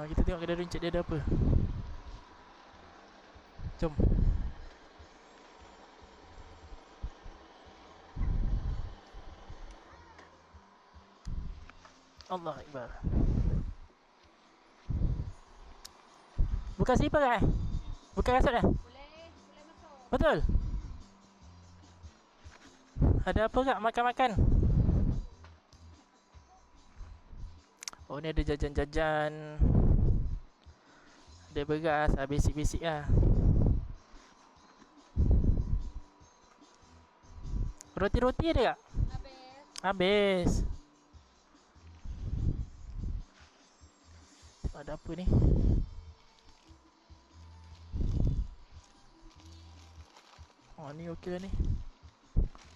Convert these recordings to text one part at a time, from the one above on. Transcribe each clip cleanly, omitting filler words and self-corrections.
Kita tengok kedai runcit dia ada apa. Jom. Allah Akbar. Bukan slipper kan? Bukan kasut dah? Boleh masuk. Betul? Ada apa kak makan-makan? Oh ni ada jajan-jajan. Ada beras, basic-basic lah. Roti-roti ada kak? Habis. Ada apa ni? Oh ni okey lah ni.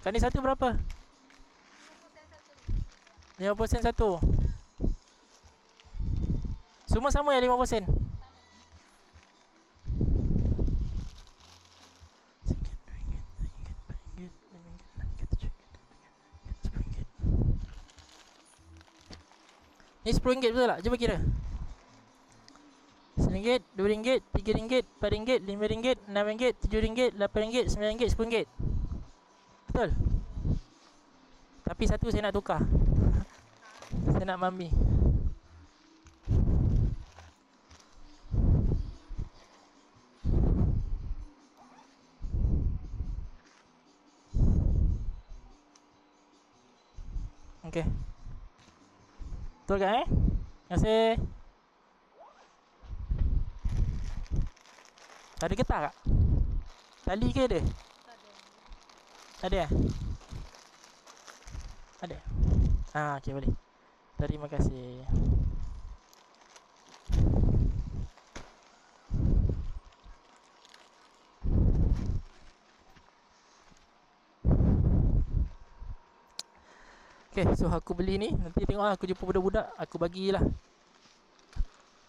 Kan ni satu berapa? 5% satu. Semua sama ya 5%? Ni RM10 betul tak? Cuba kira. RM1, RM2, RM3, RM4, RM5, RM6, RM7, RM8, RM9, RM10. Betul? Tapi satu saya nak tukar. Saya nak mami. Okey. Betul kan Terima kasih. Ada getah tak? Tali ke ada? Ada ya? Ada? Okey boleh. Terima kasih. Okay, so aku beli ni. Nanti tengok aku jumpa budak-budak, aku bagilah.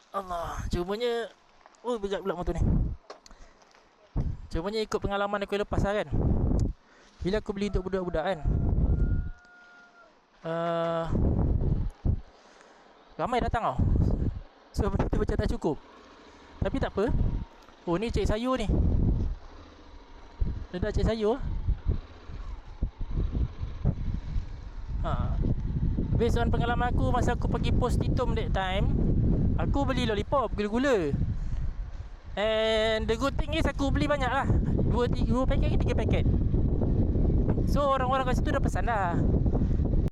Allah, cumanya berat pula motor ni. Cumanya ikut pengalaman aku lepas lah kan. Bila aku beli untuk budak-budak kan, ramai datang tau. So benda tu macam tak cukup. Tapi tak apa. Oh ni cik sayur ni. Dia dah cik sayur. Based on pengalaman aku masa aku pergi Pos Titum that time, aku beli lollipop gula-gula. And the good thing is aku beli banyak lah. 2 paket ke 3 paket. So orang-orang kat situ dah pesan dah.